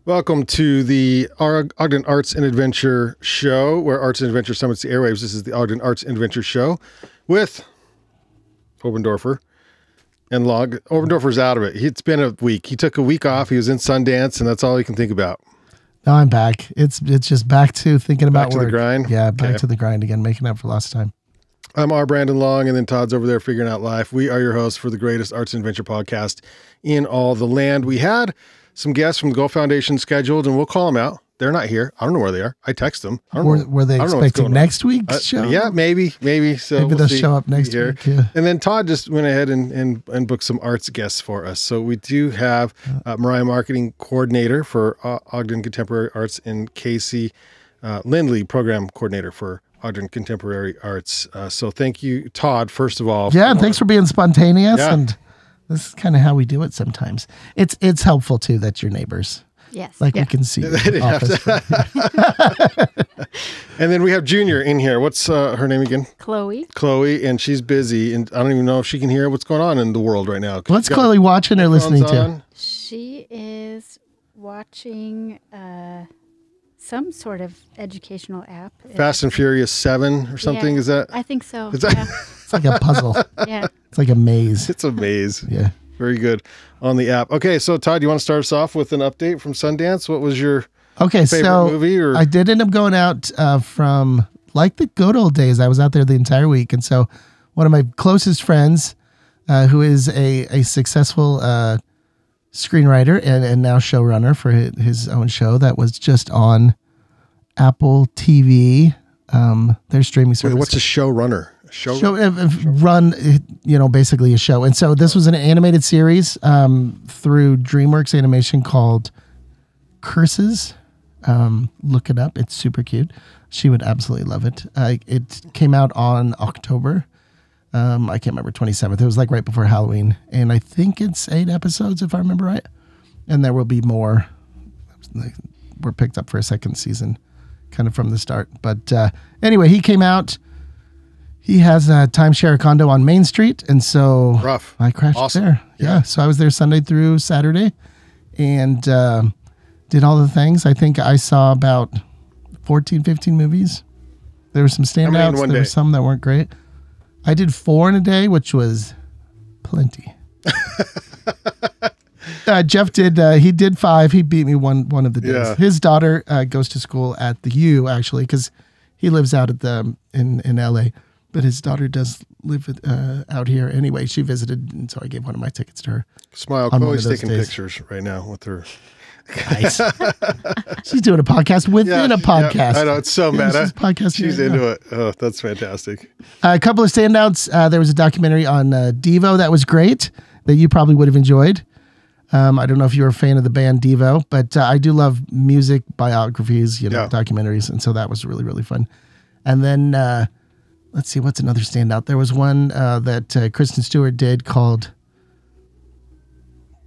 Welcome to the Ogden Arts and Adventure Show, where Arts and Adventure summits the airwaves. This is the Ogden Arts and Adventure Show with Oberndorfer and Long. Oberndorfer's out of it. It's been a week. He took a week off. He was in Sundance, and that's all he can think about. Now I'm back. It's just back to thinking about work. Back to the grind? Yeah, back to the grind again, making up for lost time. I'm R. Brandon Long, and then Todd's over there figuring out life. We are your hosts for the greatest arts and adventure podcast in all the land. We had some guests from the Gulf Foundation scheduled, and we'll call them out. They're not here. I don't know where they are. I text them. I don't know. Were they expecting next week's show? Yeah, maybe. So maybe they'll show up next week. Yeah. And then Todd just went ahead and booked some arts guests for us. So we do have Mariah Marketing Coordinator for Ogden Contemporary Arts and Kasey Lindley, Program Coordinator for Ogden Contemporary Arts. So thank you, Todd, first of all. Yeah, and thanks for being spontaneous. Yeah. And this is kind of how we do it sometimes. It's helpful, too, that you're neighbors. Yes. Like we can see you. And then we have Junior in here. What's her name again? Chloe. Chloe, and she's busy, and I don't even know if she can hear what's going on in the world right now. What's Chloe watching or listening to? She is watching some sort of educational app. Fast and Furious 7 or something, yeah, is that? I think so. Is that? Yeah. It's like a puzzle. Yeah. It's like a maze. It's a maze. Yeah. Very good on the app. Okay, so Todd, you want to start us off with an update from Sundance? What was your favorite movie? Or? I did end up going out from like the good old days. I was out there the entire week. And so one of my closest friends, who is a successful screenwriter and now showrunner for his own show that was just on Apple TV, their streaming service. Wait, what's a showrunner? Run, basically a show. And so this was an animated series through DreamWorks Animation called Curses. Look it up. It's super cute. She would absolutely love it. It came out on October. I can't remember, 27th. It was like right before Halloween. And I think it's 8 episodes, if I remember right. And there will be more. We're picked up for a second season kind of from the start. But anyway, he came out. He has a timeshare condo on Main Street, and so I crashed there. Yeah, so I was there Sunday through Saturday and did all the things. I think I saw about 14, 15 movies. There were some standouts. There were some that weren't great. I did 4 in a day, which was plenty. Jeff he did 5. He beat me one of the days. Yeah. His daughter goes to school at the U, actually, because he lives out at in LA. But his daughter does live out here anyway. She visited, and so I gave one of my tickets to her. Smile. Chloe's taking pictures right now with her. Nice. She's doing a podcast within a podcast. Yeah, I know. It's so meta. She's into it. Oh, that's fantastic. A couple of standouts. There was a documentary on Devo that was great that you probably would have enjoyed. I don't know if you're a fan of the band Devo, but I do love music biographies, documentaries. And so that was really, really fun. And then... let's see, what's another standout? There was one that Kristen Stewart did called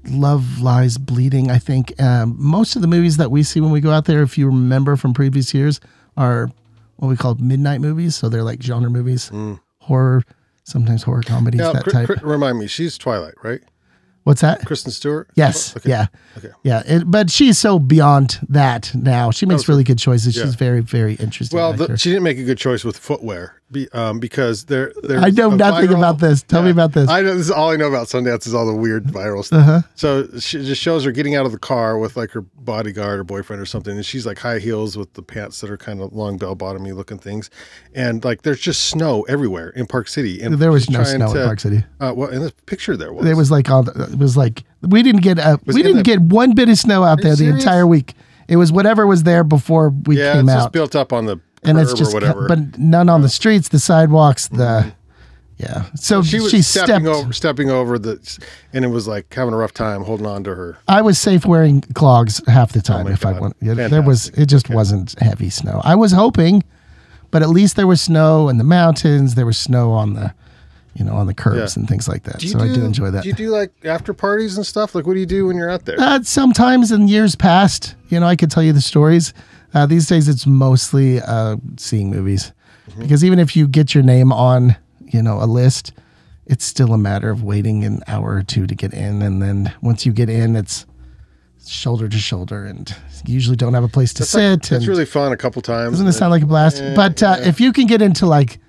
Love Lies Bleeding, I think. Most of the movies that we see when we go out there, if you remember from previous years, are what we call midnight movies. So they're like genre movies, horror, sometimes horror comedies, that type. Remind me, she's Twilight, right? What's that? Kristen Stewart? Yes. Okay. Yeah. Okay. Yeah. But she's so beyond that now. She makes really good choices. Yeah. She's very, very interesting. Well, she didn't make a good choice with footwear because there's I know nothing about this. Tell me about this. I know this is all I know about Sundance is all the weird viral stuff. So she just shows her getting out of the car with like her bodyguard or boyfriend or something, and she's like high heels with the pants that are kind of long bell bottomy looking things, and like there's just snow everywhere in Park City. And there was no snow in Park City. Well, in the picture there was. It was like we didn't get one bit of snow out there the entire week. It was whatever was there before we came out. Yeah, it's just built up on the curb or whatever. But none on the streets, the sidewalks, yeah. So she was stepping over and it was like having a rough time holding on to her. I was safe wearing clogs half the time I went. Yeah, it just wasn't heavy snow. I was hoping, but at least there was snow in the mountains. There was snow on the on the curbs and things like that. I do enjoy that. Do you do like after parties and stuff? Like, what do you do when you're out there? Sometimes in years past, I could tell you the stories. These days, it's mostly seeing movies because even if you get your name on, a list, it's still a matter of waiting an hour or two to get in. And then once you get in, it's shoulder to shoulder, and usually don't have a place to sit. That's really fun a couple times. Doesn't it sound like a blast? But if you can get into like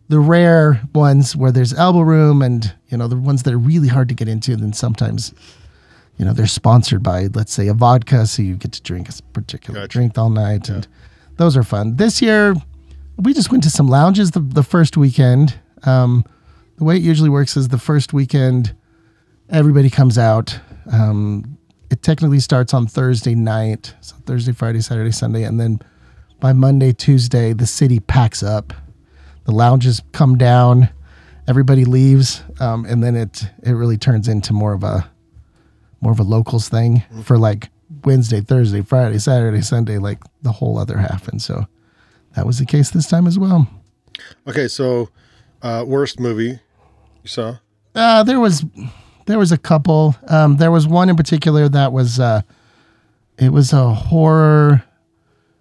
the rare ones where there's elbow room and, the ones that are really hard to get into, then sometimes, they're sponsored by, let's say, a vodka, so you get to drink a particular drink all night, and those are fun. This year, we just went to some lounges the first weekend. The way it usually works is the first weekend, everybody comes out. It technically starts on Thursday night, so Thursday, Friday, Saturday, Sunday, and then by Monday, Tuesday, the city packs up. The lounges come down, everybody leaves, and then it really turns into more of a locals thing for like Wednesday, Thursday, Friday, Saturday, Sunday, like the whole other half. And so that was the case this time as well. Okay, so worst movie you saw? There was a couple. There was one in particular that was it was a horror.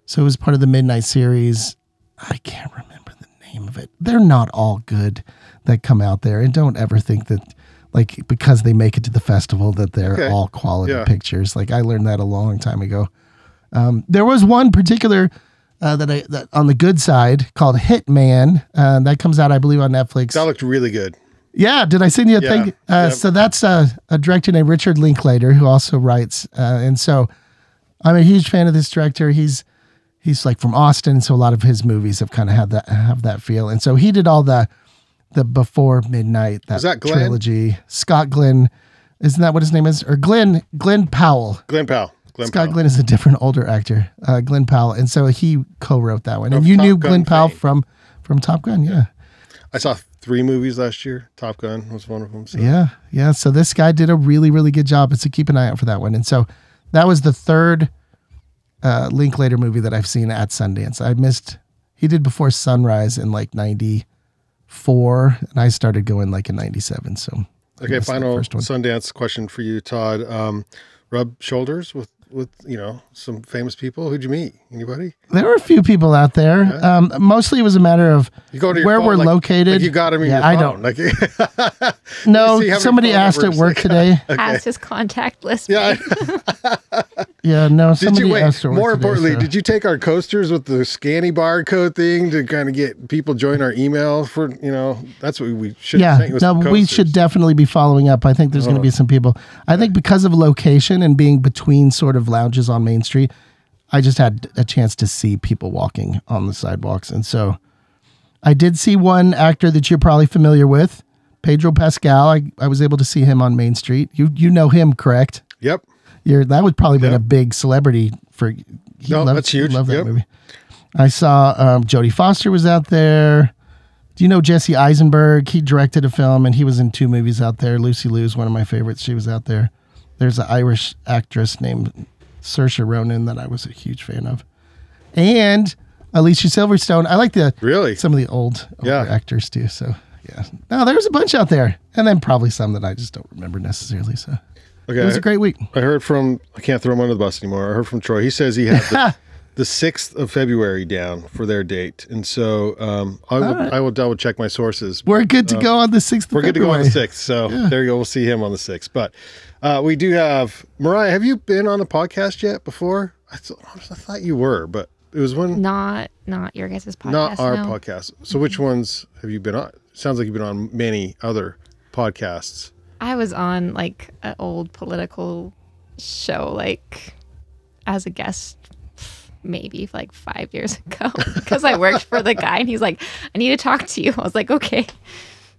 So it was part of the Midnight series. I can't remember the name of it. They're not all good that come out there, and don't ever think that like because they make it to the festival that they're all quality pictures. Like I learned that a long time ago. There was one particular that on the good side called Hitman. That comes out, I believe, on Netflix. That looked really good. Yeah, did I send you a thing? So that's a director named Richard Linklater who also writes. And so I'm a huge fan of this director. He's like from Austin, so a lot of his movies have kind of have that feel. And so he did all the Before Midnight, that trilogy. Scott Glenn, isn't that what his name is? Or Glenn Powell. Glenn Powell. Scott Glenn is a different older actor. Glenn Powell, and so he co-wrote that one. And you knew Glenn Powell from Top Gun, yeah. I saw 3 movies last year. Top Gun was one of them. So. Yeah. So this guy did a really, really good job. So keep an eye out for that one. And so that was the third Linklater movie that I've seen at Sundance. He did Before Sunrise in like 94, and I started going like in 97. So okay, final Sundance question for you, Todd. Rub shoulders with some famous people. Who'd you meet? Anybody? There were a few people out there. Yeah. Mostly it was a matter of where we're located. Like you got him in your phone. I don't. Like, no, somebody asked at work today. Okay. Asked his contact list. Yeah. Yeah, no, somebody asked at work more today, importantly, did you take our coasters with the scanny barcode thing to kind of get people join our email for, that's what we should have no, we should definitely be following up. I think there's going to be some people. I think because of location and being between sort of lounges on Main Street, I just had a chance to see people walking on the sidewalks. And so I did see one actor that you're probably familiar with, Pedro Pascal. I was able to see him on Main Street. You know him, correct? Yep. That would probably been a big celebrity for. That's huge. Love that movie. I saw Jodie Foster was out there. Do you know Jesse Eisenberg? He directed a film and he was in 2 movies out there. Lucy Liu is one of my favorites. She was out there. There's an Irish actress named Saoirse Ronan that I was a huge fan of, and Alicia Silverstone. I like some of the older actors too. So no, there was a bunch out there, and then probably some that I just don't remember necessarily. So. Okay, it was a great week. I heard from, I can't throw him under the bus anymore. I heard from Troy. He says he had the 6th of February down for their date. And so I will double check my sources. We're good to go on the 6th of February. We're good to go on the 6th. So there you go. We'll see him on the 6th. But we do have, Mariah, have you been on a podcast yet before? I thought you were, but it was one. Not your guys' podcast. Not our podcast. So which ones have you been on? Sounds like you've been on many other podcasts. I was on like an old political show, like as a guest, maybe like 5 years ago, because I worked for the guy and he's like, I need to talk to you. I was like, okay.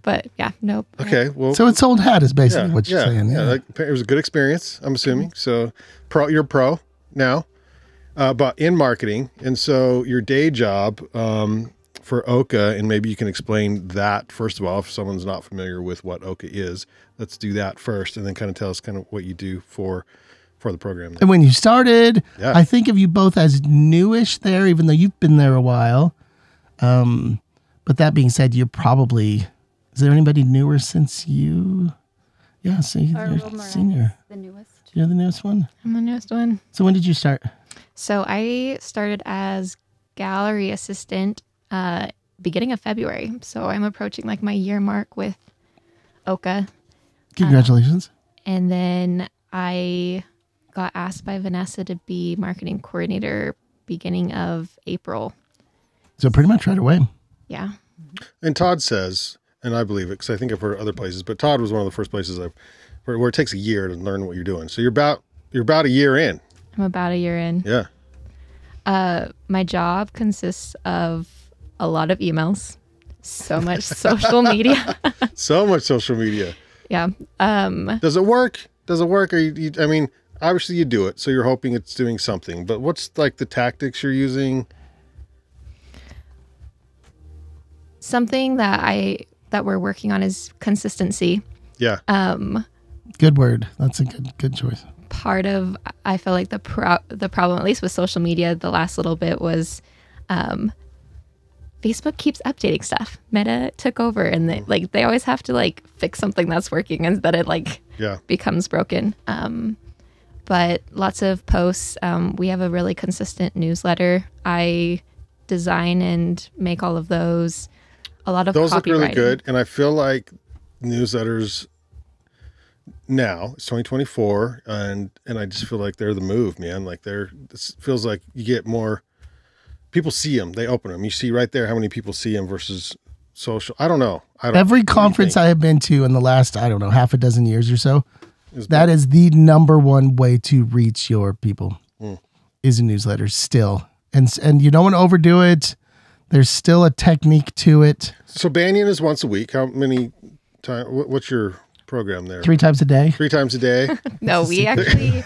But yeah, nope. Okay. Well, so it's old hat is basically what you're saying. Yeah. It was a good experience, I'm assuming. So you're pro now, but in marketing. And so your day job, for OCA, and maybe you can explain that first of all, if someone's not familiar with what OCA is. Let's do that first, and then kind of tell us kind of what you do for the program. And when you started, I think of you both as newish there, even though you've been there a while. But that being said, you're probably, is there anybody newer since you? Yeah, so you're senior. The newest. You're the newest one? I'm the newest one. So when did you start? So I started as gallery assistant beginning of February. So I'm approaching like my year mark with OCA. Congratulations. And then I got asked by Vanessa to be marketing coordinator beginning of April. So pretty much right away. Yeah. And Todd says, and I believe it because I think I've heard other places, but Todd was one of the first places where it takes a year to learn what you're doing. So you're about a year in. I'm about a year in. Yeah. My job consists of a lot of emails, so much social media. So much social media. Yeah. Does it work? Or I mean, obviously you do it, so you're hoping it's doing something. But what's like the tactics you're using? Something that we're working on is consistency. Yeah. Good word. That's a good choice. Part of, I feel like the problem, at least with social media, the last little bit was Facebook keeps updating stuff. Meta took over, and they always have to fix something that's working, and that it becomes broken. But lots of posts. We have a really consistent newsletter. I design and make all of those. A lot of those look really copywriting. good, and I feel like newsletters now it's 2024, and I just feel like they're the move, man. Like this feels like you get more people see them, they open them. You see right there how many people see them versus social. I don't know. Every conference I have been to in the last, I don't know, half a dozen years or so, that is the number one way to reach your people is a newsletter still. And you don't want to overdo it. There's still a technique to it. So Banyan is once a week. How many times? What's your program there? 3 times a day. 3 times a day. No, we actually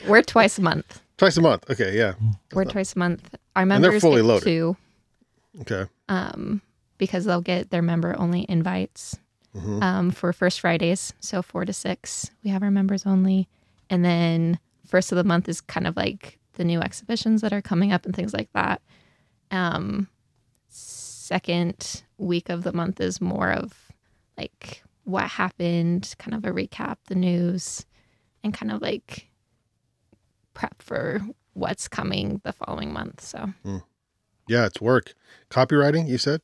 we're twice a month. Twice a month. Okay, yeah. We're twice a month. Our And members they're fully get loaded. 2. Okay. Because they'll get their member only invites for first Fridays. So 4 to 6, we have our members only. And then first of the month is kind of like the new exhibitions that are coming up and things like that. Second week of the month is more of like what happened, kind of a recap, the news, and kind of like prep for what's coming the following month. So Yeah, it's work. Copywriting, you said?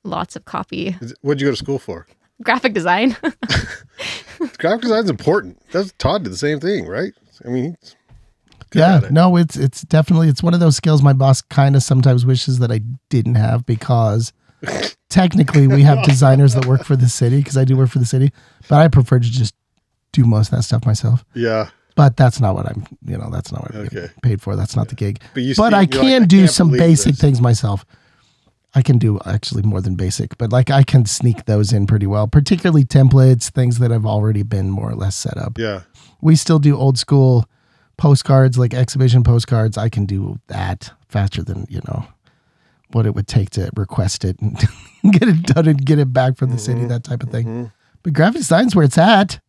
lots of copy. What'd you go to school for? Graphic design. Graphic design's important. Todd did the same thing, right? I mean, he's good Yeah, at it. no, it's definitely, it's one of those skills my boss kind of sometimes wishes that I didn't have, because technically we have designers that work for the city, because I do work for the city, but I prefer to just do most of that stuff myself. Yeah. But that's not what I'm Okay. getting paid for. That's not the gig. But you But see- I you're like, can I do can't some believe basic this. things myself. I can do actually more than basic, but like I can sneak those in pretty well, particularly templates, things that have already been more or less set up. Yeah. We still do old school postcards, like exhibition postcards. I can do that faster than, what it would take to request it and get it done and get it back from the city, that type of thing. But graphic design's where it's at.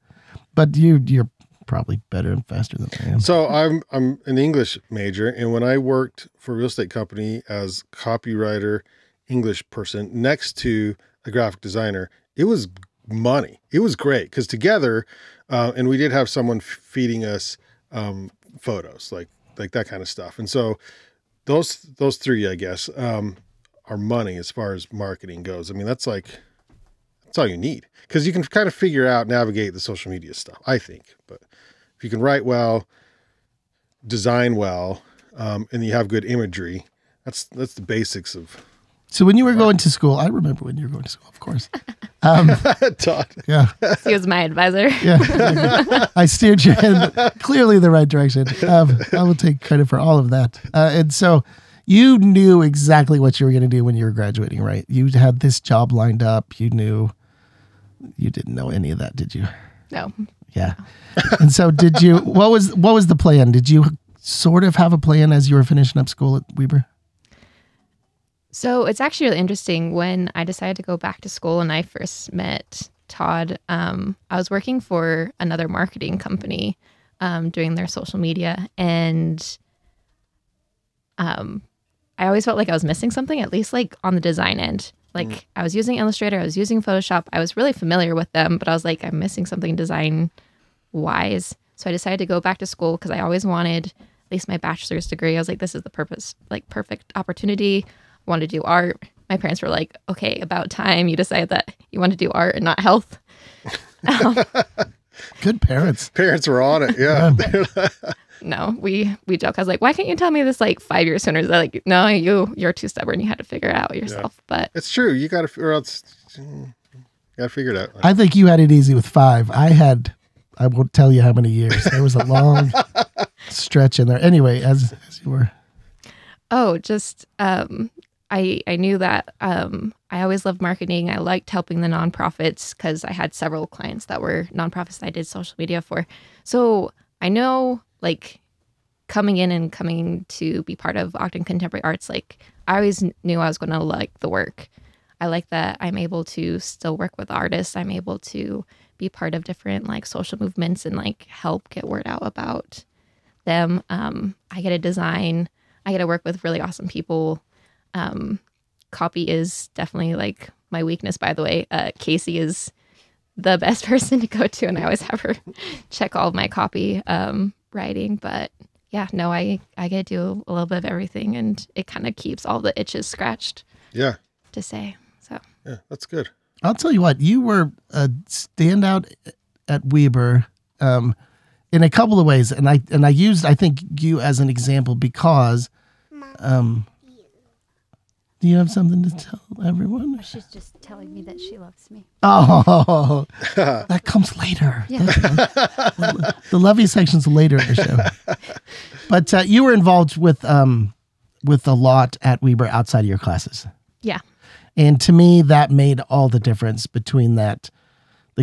But you're probably better and faster than I am. So I'm an English major, and when I worked for a real estate company as copywriter, English person next to a graphic designer, it was money. It was great because together, and we did have someone feeding us photos, like that kind of stuff. And so those 3, I guess, are money as far as marketing goes. I mean, that's all you need, because you can kind of navigate the social media stuff, I think. But if you can write well, design well, and you have good imagery, that's the basics of. So when you were going to school, I remember when you were going to school, of course. Todd. Yeah. He was my advisor. Yeah. I steered you in clearly the right direction. I will take credit for all of that. And so you knew exactly what you were going to do when you were graduating, right? You had this job lined up. You didn't know any of that, did you? No. Yeah. And so what was the plan? Did you sort of have a plan as you were finishing up school at Weber? So it's actually really interesting. When I decided to go back to school and I first met Todd, I was working for another marketing company doing their social media. And I always felt like I was missing something, at least like on the design end. Like I was using Illustrator, I was using Photoshop. I was really familiar with them, but I was like, I'm missing something design wise. So I decided to go back to school because I always wanted at least my bachelor's degree. I was like, this is the perfect opportunity. I wanted to do art. My parents were like, okay, about time you decided that you want to do art and not health. Good parents. Parents were on it. Yeah. No, we joke. I was like, why can't you tell me this like 5 years sooner? They're like, no, you're too stubborn. You had to figure it out yourself. But it's true. You got to, or else you got to figure it out. I think you had it easy with 5. I won't tell you how many years. There was a long stretch in there. Anyway, as you were. Oh, just I knew that I always loved marketing. I liked helping the nonprofits because I had several clients that were nonprofits that I did social media for. So I know, like, coming to be part of Ogden Contemporary Arts, like, I always knew I was going to like the work. I like that I'm able to still work with artists. I'm able to be part of different like social movements and like help get word out about them. I get to design. I get to work with really awesome people. Copy is definitely like my weakness, by the way. Kasey is the best person to go to, and I always have her check all of my copy writing. But yeah, no, I get to do a little bit of everything, and it kind of keeps all the itches scratched. Yeah. To say. So yeah, that's good. I'll tell you what, you were a standout at Weber in a couple of ways, and I used, I think, you as an example because do you have something to tell everyone? She's just telling me that she loves me. Oh, that comes later. Yeah. The lovey section's later in the show. But you were involved with a lot at Weber outside of your classes. yeah. And to me, that made all the difference between the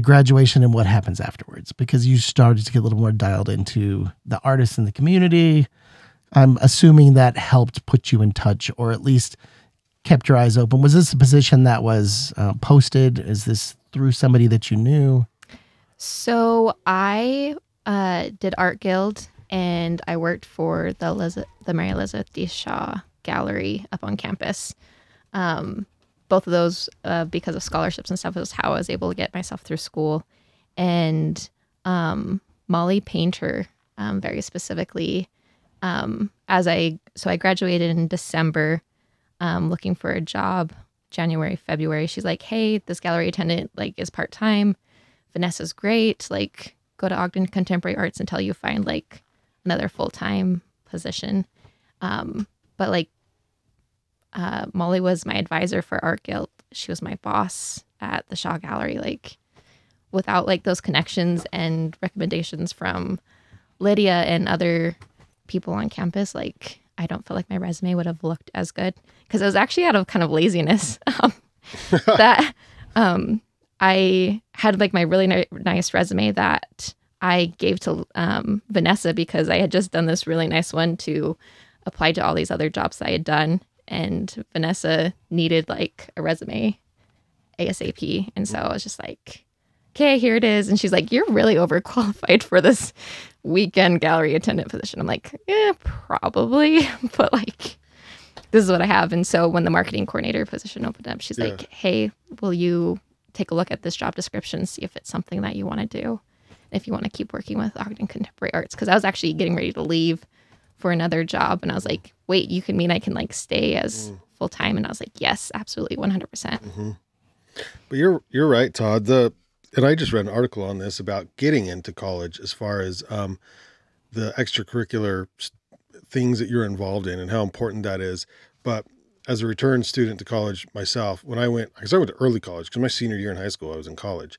graduation and what happens afterwards, because you started to get a little more dialed into the artists in the community. I'm assuming that helped put you in touch, or at least kept your eyes open. Was this a position that was posted? Is this through somebody that you knew? So I did Art Guild, and I worked for the Mary Elizabeth D. Shaw Gallery up on campus. Both of those, because of scholarships and stuff, was how I was able to get myself through school. And Molly Painter, very specifically, I graduated in December, looking for a job. January, February, she's like, "Hey, this gallery attendant like is part-time. Vanessa's great. Like, go to Ogden Contemporary Arts until you find like another full-time position." But like, Molly was my advisor for Art Guild. She was my boss at the Shaw Gallery. Like, without like those connections and recommendations from Lydia and other people on campus, like, I don't feel like my resume would have looked as good, because it was actually out of kind of laziness that I had like my really nice resume that I gave to Vanessa, because I had just done this really nice one to apply to all these other jobs that I had done. And Vanessa needed like a resume ASAP. And so I was just like, okay, here it is. And she's like, "You're really overqualified for this weekend gallery attendant position." I'm like, yeah, probably. But like, this is what I have. And so when the marketing coordinator position opened up, she's like, "Hey, will you take a look at this job description, see if it's something that you want to do, if you want to keep working with Ogden Contemporary Arts?" Because I was actually getting ready to leave for another job. And I was like, "Wait, you can mean I can like stay as full time?" And I was like, "Yes, absolutely, 100%. Mm-hmm. But you're right, Todd. And I just read an article on this about getting into college, as far as the extracurricular things that you're involved in and how important that is. But as a return student to college myself, when I went to early college, because my senior year in high school, I was in college,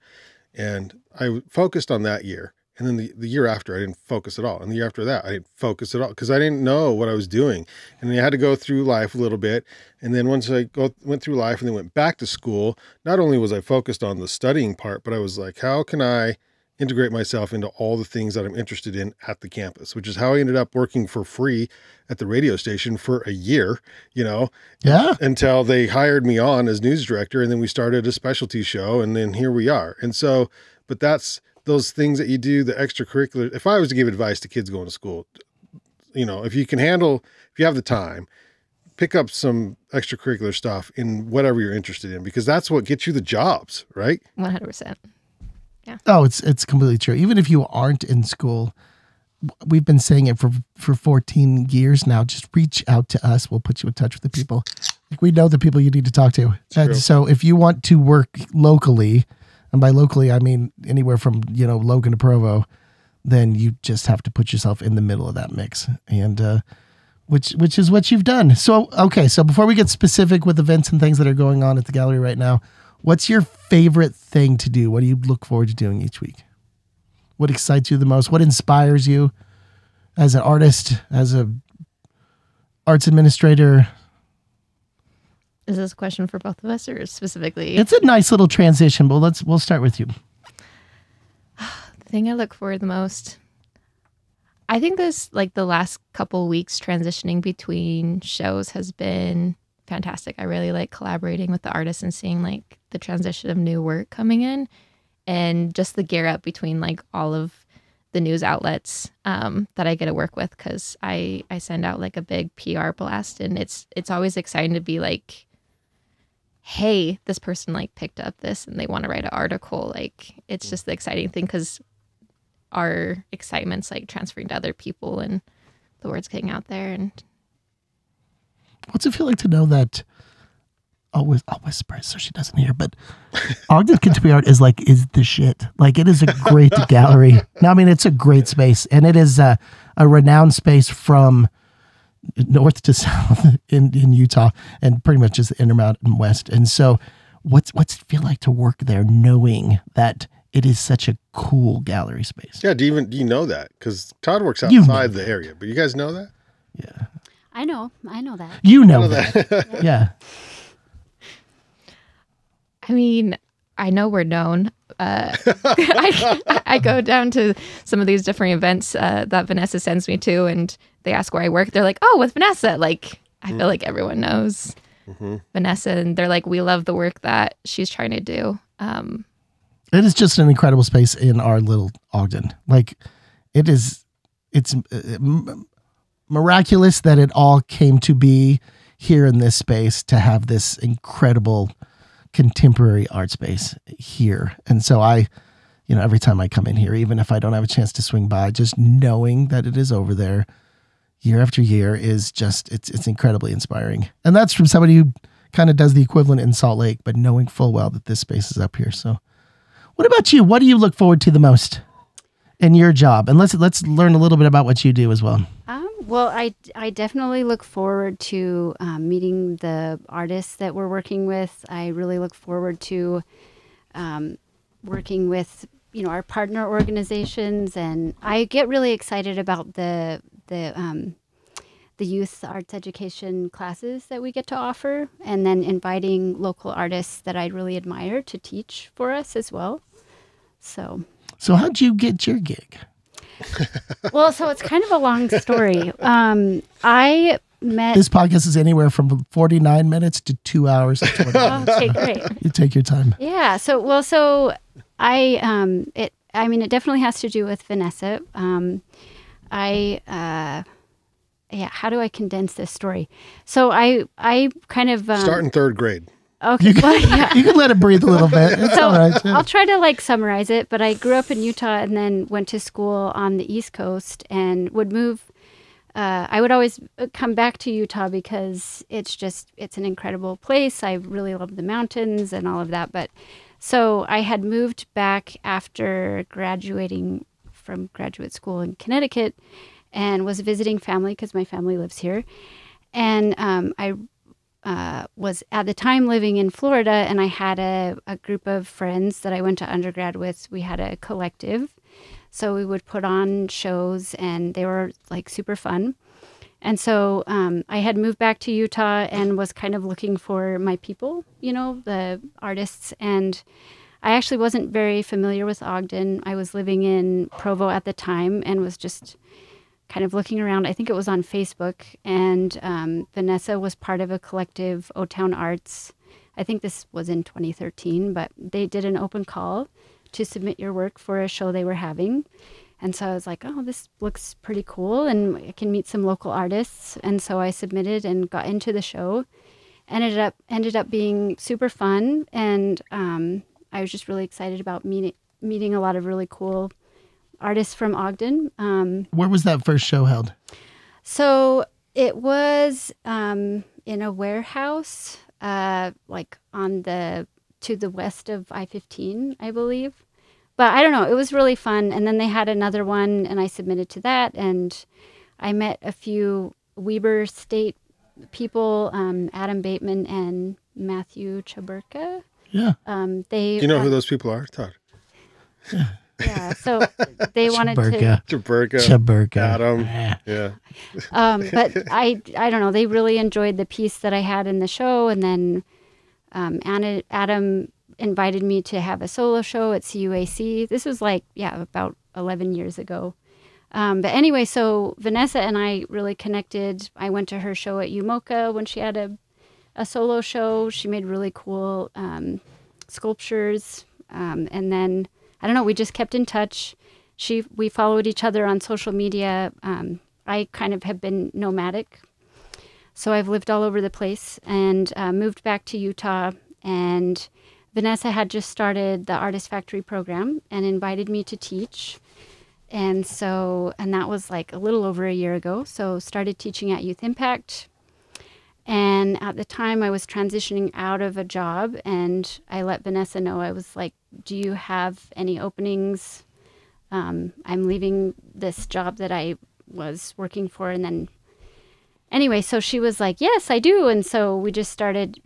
and I focused on that year. And then the year after, I didn't focus at all. And the year after that, I didn't focus at all, because I didn't know what I was doing. And I had to go through life a little bit. And then once I went through life and then went back to school, not only was I focused on the studying part, but I was like, how can I integrate myself into all the things that I'm interested in at the campus, which is how I ended up working for free at the radio station for a year, until they hired me on as news director. And then we started a specialty show, and then here we are. And so, but that's those things that you do, the extracurricular. If I was to give advice to kids going to school, if you have the time, pick up some extracurricular stuff in whatever you're interested in, because that's what gets you the jobs, right? 100%. Yeah. Oh, it's completely true. Even if you aren't in school, we've been saying it for 14 years now. Just reach out to us. We'll put you in touch with the people. Like, we know the people you need to talk to. And so if you want to work locally, and by locally, I mean anywhere from, Logan to Provo, then you just have to put yourself in the middle of that mix. And, which is what you've done. So, okay. So before we get specific with events and things that are going on at the gallery right now, what's your favorite thing to do? What do you look forward to doing each week? What excites you the most? What inspires you as an artist, as a arts administrator? Is this a question for both of us or specifically? It's a nice little transition, but we'll start with you. The thing I look forward the most, I think this, like the last couple weeks transitioning between shows has been fantastic. I really like collaborating with the artists and seeing like the transition of new work coming in and just the gear up between like all of the news outlets that I get to work with, because I send out like a big PR blast, and it's always exciting to be like, hey, this person like picked up this and they want to write an article. Like it's just the exciting thing, because our excitement's like transferring to other people and the word's getting out there. And what's it feel like to know that? I'll whisper so she doesn't hear, but Ogden Contemporary Art is the shit. Like, it is a great gallery. No, I mean, it's a great space, and it is a renowned space from north to south in Utah, and pretty much just the Intermountain West. And so what's it feel like to work there, knowing that it is such a cool gallery space? Yeah, do you know that? Because Todd works outside the area, but you guys know that? Yeah. I know that. You know that. Yeah. I mean, I know we're known. I go down to some of these different events that Vanessa sends me to, and they ask where I work. They're like, oh, with Vanessa. Like, I feel like everyone knows Vanessa, and they're like, we love the work that she's trying to do. It is just an incredible space in our little Ogden. Like, it's miraculous that it all came to be here in this space, to have this incredible contemporary art space here. And so every time I come in here, even if I don't have a chance to swing by, just knowing that it is over there year after year is just, it's incredibly inspiring. And that's from somebody who kind of does the equivalent in Salt Lake, but knowing full well that this space is up here. So what about you? What do you look forward to the most in your job? And let's learn a little bit about what you do as well. Well, I definitely look forward to meeting the artists that we're working with. I really look forward to working with our partner organizations, and I get really excited about the youth arts education classes that we get to offer, and then inviting local artists that I really admire to teach for us as well. So how'd you get your gig? Well, so it's kind of a long story. I met... This podcast is anywhere from 49 minutes to 2 hours and 20 minutes. Okay, great. You take your time. Yeah. So it definitely has to do with Vanessa. How do I condense this story? So I kind of... Start in third grade. Okay. You can let it breathe a little bit. It's all right. Yeah. I'll try to summarize it, but I grew up in Utah and then went to school on the East Coast and would move. I would always come back to Utah because it's an incredible place. I really love the mountains and all of that. But so I had moved back after graduating from graduate school in Connecticut and was visiting family because my family lives here. And I was at the time living in Florida, and I had a group of friends that I went to undergrad with. We had a collective, so we would put on shows, and they were super fun. And so I had moved back to Utah and was kind of looking for my people, the artists. And I actually wasn't very familiar with Ogden. I was living in Provo at the time and was just kind of looking around. I think it was on Facebook, and Vanessa was part of a collective, O-Town Arts. I think this was in 2013, but they did an open call to submit your work for a show they were having. And so I was like, oh, this looks pretty cool, and I can meet some local artists. And so I submitted and got into the show. Ended up being super fun, and I was just really excited about meeting a lot of really cool artists from Ogden. Where was that first show held? So it was in a warehouse, on the to the west of I-15, I believe. But I don't know. It was really fun. And then they had another one, and I submitted to that. And I met a few Weber State people, Adam Bateman and Matthew Chaburka. Yeah. They. Do you know who those people are, Todd? Yeah. So they wanted Chaburka, Adam. Yeah. But I don't know. They really enjoyed the piece that I had in the show, and then Adam invited me to have a solo show at CUAC. This was about 11 years ago. But anyway, so Vanessa and I really connected. I went to her show at UMOCA when she had a solo show. She made really cool sculptures. And then, I don't know, we just kept in touch. We followed each other on social media. I kind of have been nomadic. So I've lived all over the place and moved back to Utah. And Vanessa had just started the Artist Factory program and invited me to teach. And that was like a little over a year ago. So started teaching at Youth Impact. And at the time I was transitioning out of a job, and I let Vanessa know. I was like, do you have any openings? I'm leaving this job that I was working for. And then anyway, so she was like, yes, I do. And so we just started.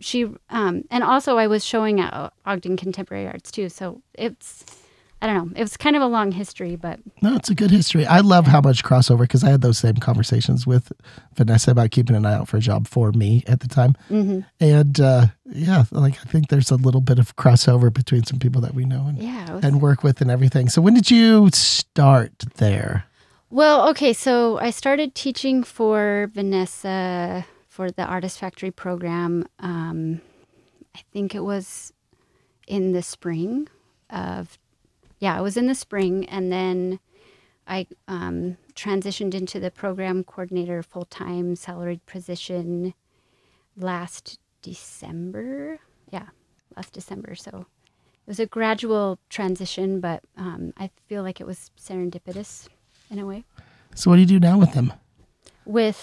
And also I was showing at Ogden Contemporary Arts too. So I don't know. It was kind of a long history, but... No, it's a good history. I love how much crossover, because I had those same conversations with Vanessa about keeping an eye out for a job for me at the time. Mm-hmm. And I think there's a little bit of crossover between some people that we know and work with and everything. So when did you start there? Well, okay, so I started teaching for Vanessa for the Artist Factory program. I think it was in the spring of... Yeah, it was in the spring, and then I transitioned into the program coordinator full-time salaried position last December. Yeah, last December. So it was a gradual transition, but I feel like it was serendipitous in a way. So what do you do now with them?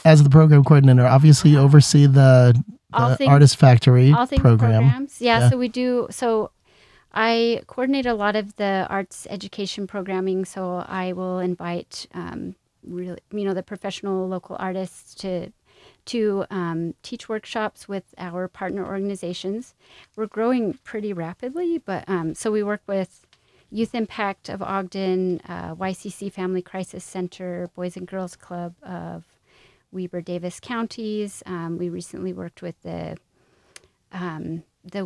As the program coordinator, obviously you oversee the Artist Factory program. Programs. Yeah, so we do... So I coordinate a lot of the arts education programming, so I will invite the professional local artists to teach workshops with our partner organizations. We're growing pretty rapidly, but so we work with Youth Impact of Ogden, YCC Family Crisis Center, Boys and Girls Club of Weber Davis counties. We recently worked with the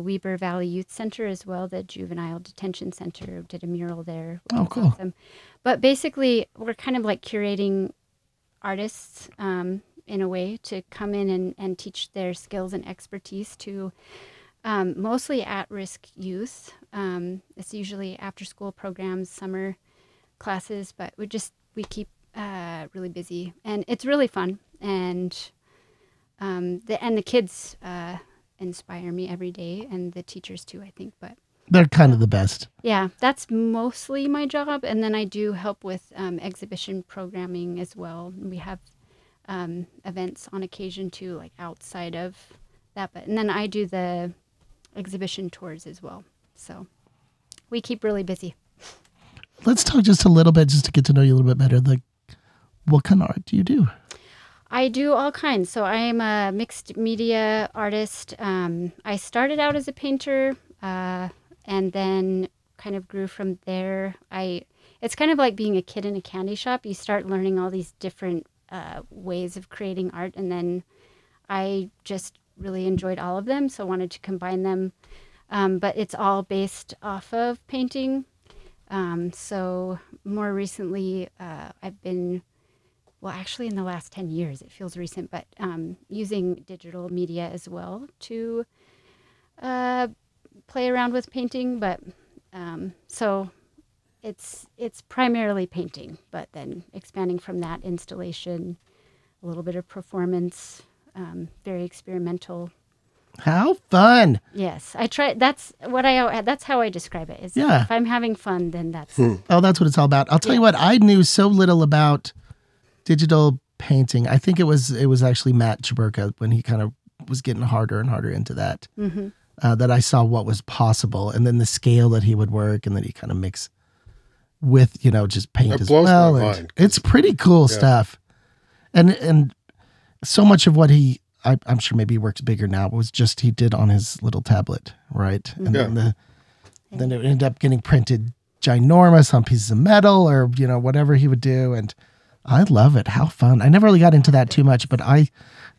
Weber Valley Youth Center as well, the Juvenile Detention Center, did a mural there. Oh, cool. Awesome. But basically, we're kind of like curating artists in a way to come in and teach their skills and expertise to mostly at-risk youth. It's usually after-school programs, summer classes, but we keep really busy. And it's really fun. And the kids... inspire me every day, and the teachers too, I think. But they're kind of the best. Yeah, that's mostly my job, and then I do help with exhibition programming as well. We have events on occasion too, like outside of that. And then I do the exhibition tours as well. So we keep really busy. Let's talk just a little bit, just to get to know you a little bit better. Like, what kind of art do you do? I do all kinds. So I am a mixed media artist. I started out as a painter and then kind of grew from there. It's kind of like being a kid in a candy shop. You start learning all these different ways of creating art, and then I just really enjoyed all of them, so wanted to combine them. But it's all based off of painting. So more recently, I've been... Well, actually, in the last 10 years, it feels recent, but using digital media as well to play around with painting. But so it's primarily painting, but then expanding from that, installation, a little bit of performance, very experimental. How fun! Yes, I try. That's how I describe it. If I'm having fun, then that's. Oh, that's what it's all about. I'll tell you what. I knew so little about digital painting. I think it was actually Matt Chaburka when he kind of was getting harder and harder into that. Mm-hmm. that I saw what was possible, and then the scale that he would work, and then he kind of mix with, just paint That as blows well. my And mind, 'cause- it's pretty cool stuff. And so much of what I'm sure maybe he works bigger now, was just he did on his little tablet, right? And then it ended up getting printed ginormous on pieces of metal or, whatever he would do. And I love it. How fun. I never really got into that too much, but I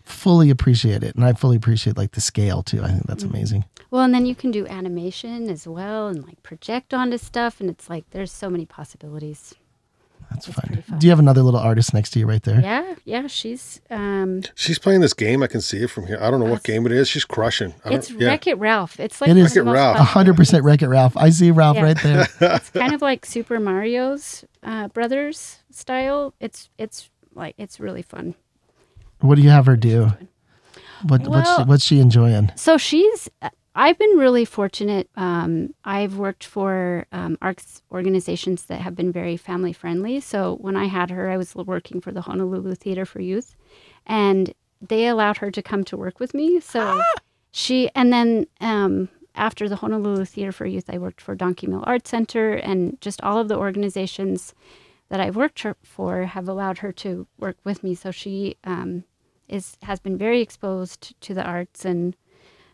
fully appreciate it. And I fully appreciate like the scale too. I think that's amazing. Well, and then you can do animation as well and like project onto stuff. And it's like, there's so many possibilities. That's It's fun. pretty fun. Do you have another little artist next to you right there? Yeah. She's, She's playing this game. I can see it from here. I don't know what game it is. She's crushing. it's Wreck-It Ralph. It's like It is one of the most Wreck-It fun- 100% Wreck-It Ralph. I see Ralph right there. It's kind of like Super Mario's brothers style. It's really fun. What do you have her do? Well- What's she enjoying? So I've been really fortunate. I've worked for arts organizations that have been very family friendly. So when I had her, I was working for the Honolulu Theater for Youth, and they allowed her to come to work with me. So after the Honolulu Theater for Youth, I worked for Donkey Mill Art Center, and just all of the organizations that I've worked for have allowed her to work with me. So she has been very exposed to the arts, and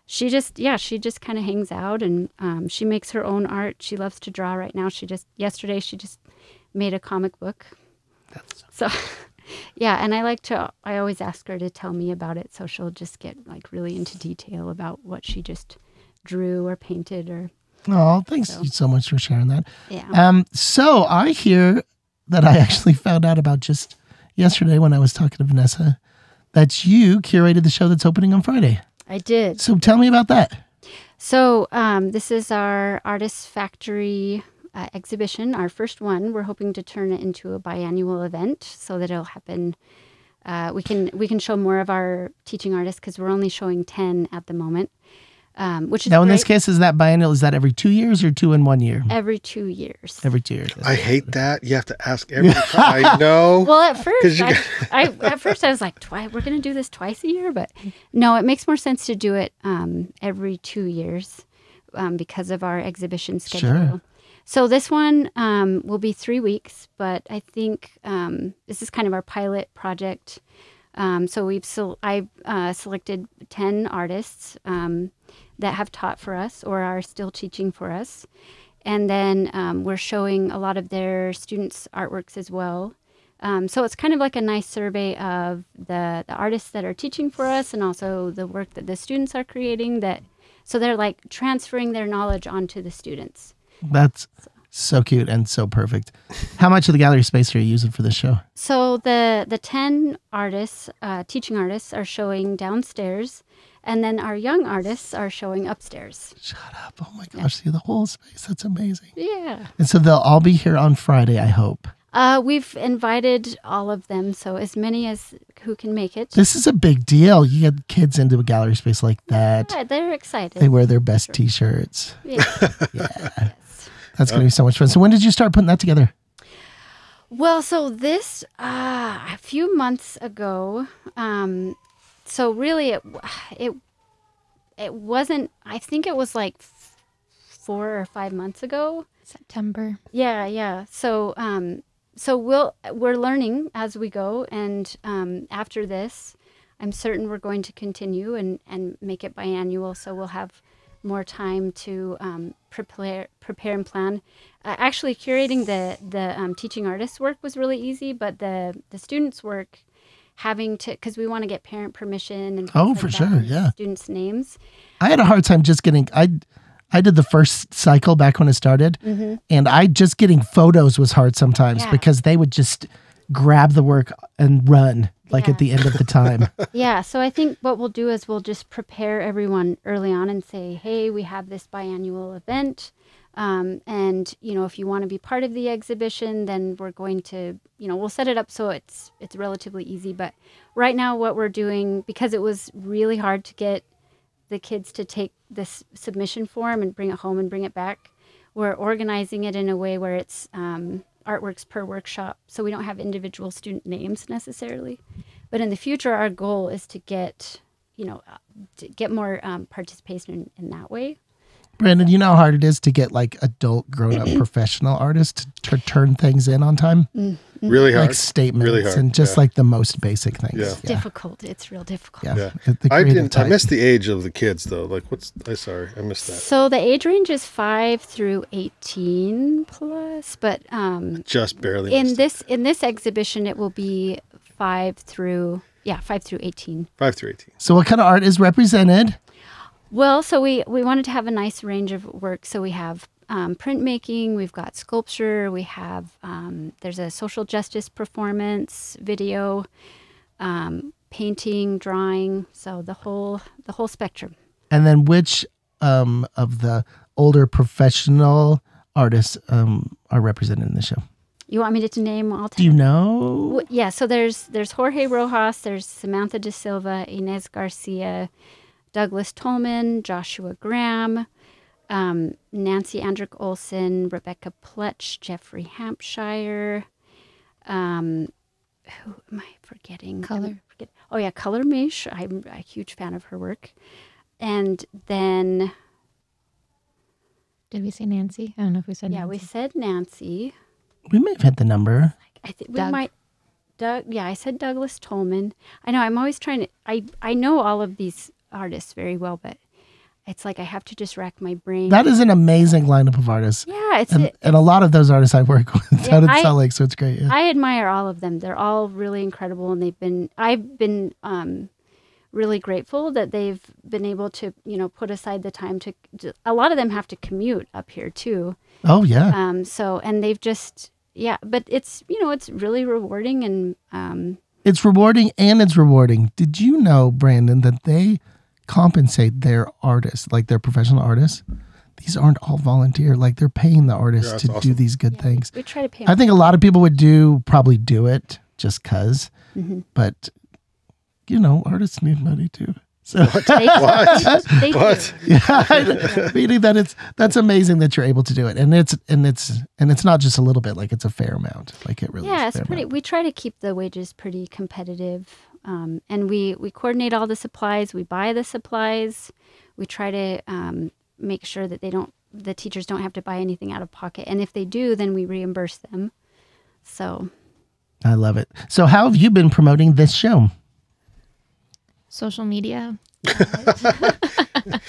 she just kind of hangs out, and she makes her own art. She loves to draw right now. Yesterday she just made a comic book. So yeah, and I always ask her to tell me about it. So she'll just get like really into detail about what she just drew or painted or. Oh, thanks so much for sharing that. Yeah. So I hear that I actually found out about just yesterday when I was talking to Vanessa that you curated the show that's opening on Friday. I did. So tell me about that. So this is our Artist Factory exhibition, our first one. We're hoping to turn it into a biannual event so that it'll happen. We can show more of our teaching artists because we're only showing 10 at the moment, which is Now in great. this case, is that biennial? Is that every 2 years or 2 in 1 year? Every 2 years. Every 2 years. I hate that. You have to ask every time. I know. Well, at 'Cause first, you at first I was like, we're going to do this twice a year, but no, it makes more sense to do it every 2 years because of our exhibition schedule. Sure. So this one will be 3 weeks, but I think this is kind of our pilot project. So I've selected 10 artists that have taught for us or are still teaching for us. And then we're showing a lot of their students' artworks as well. So it's kind of like a nice survey of the artists that are teaching for us and also the work that the students are creating. So they're like transferring their knowledge onto the students. That's so cute and so perfect. How much of the gallery space are you using for this show? So the 10 artists, teaching artists, are showing downstairs, and then our young artists are showing upstairs. Shut up. Oh my gosh, see the whole space. That's amazing. Yeah. And so they'll all be here on Friday, I hope. We've invited all of them, so as many as who can make it. This is a big deal. You get kids into a gallery space like that. Yeah, they're excited. They wear their best t-shirts. Yeah. Yeah. Yes. That's going to be so much fun. So when did you start putting that together? Well, so this a few months ago. So really, it wasn't. I think it was like 4 or 5 months ago. September. Yeah. So we're learning as we go, and after this, I'm certain we're going to continue and make it biannual. So we'll have more time to prepare and plan. Actually, curating the teaching artists' work was really easy, but the students' work, having to, because we want to get parent permission and things For like sure, that, yeah. students' names. I had a hard time just getting, I did the first cycle back when it started, and just getting photos was hard sometimes Yeah. because they would just grab the work and run like Yeah. at the end of the time. Yeah, so I think what we'll do is we'll just prepare everyone early on and say, hey, we have this biannual event. And, if you want to be part of the exhibition, then we're going to, we'll set it up so it's relatively easy. But right now what we're doing, because it was really hard to get the kids to take this submission form and bring it home and bring it back, we're organizing it in a way where it's artworks per workshop. So we don't have individual student names necessarily. But in the future, our goal is to get, to get more participation in that way. Brandon, you know how hard it is to get like adult, grown-up professional artists to turn things in on time? Really hard. Like statements Really hard, and just like the most basic things. Yeah. It's difficult. It's real difficult. Yeah. Yeah. The I creative type. missed the age of the kids though. Like sorry, I missed that. So the age range is 5 through 18 plus, but Just barely in missed it. this exhibition it will be 5 through 18. 5 through 18. So what kind of art is represented? Well, so we wanted to have a nice range of work. So we have printmaking, we've got sculpture, we have there's a social justice performance, video, painting, drawing. So the whole spectrum. And then which of the older professional artists are represented in the show? You want me to name all 10? Do you know? Yeah. So there's Jorge Rojas, there's Samantha De Silva, Inez Garcia, Douglas Tolman, Joshua Graham, Nancy Andrick Olson, Rebecca Pletch, Jeffrey Hampshire. Who am I forgetting? Color. Color Mish. I'm a huge fan of her work. And then... Did we say Nancy? I don't know if we said Nancy. Yeah, we said Nancy. We may have hit the number. I think we Doug. might... Doug. Yeah, I said Douglas Tolman. I know, I'm always trying to... I know all of these artists very well, but it's like I have to just rack my brain. That is an amazing lineup of artists. Yeah, And a lot of those artists I work with down in I- Salt Lake, so it's great. Yeah. I admire all of them. They're all really incredible, and I've been really grateful that they've been able to, put aside the time to. A lot of them have to commute up here too. Oh, yeah. And they've just, but it's it's really rewarding, and It's rewarding and it's rewarding. Did you know, Brandon, that they compensate their artists, like their professional artists? These aren't all volunteer. Like they're paying the artists that's to do awesome. these good things. we try to pay. I think a lot of people would probably do it just because. But, artists need money too. So They What? do. yeah, meaning that that's amazing that you're able to do it. And it's not just a little bit, like it's a fair amount. Like it really is Yeah, a it's fair pretty. amount. We try to keep the wages pretty competitive, and we coordinate all the supplies. We buy the supplies. We try to make sure that the teachers don't have to buy anything out of pocket, and if they do, then we reimburse them. So I love it. So how have you been promoting this show? Social media.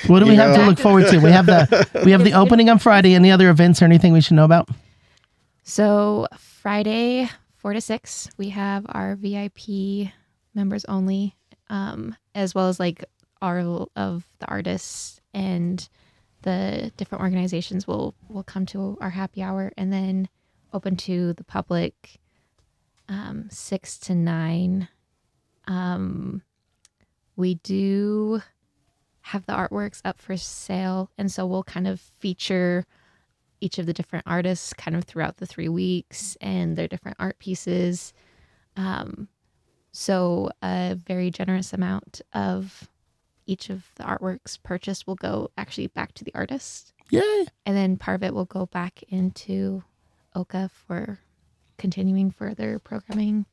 What do we have to look forward to? We have the opening on Friday. Any other events or anything we should know about? So Friday, 4 to 6, we have our VIP members only, as well as like all of the artists and the different organizations will come to our happy hour, and then open to the public 6 to 9. We do have the artworks up for sale, and so we'll kind of feature each of the different artists kind of throughout the 3 weeks and their different art pieces. So a very generous amount of each of the artworks purchased will go actually back to the artist. Yay. And then part of it will go back into OCA for continuing further programming.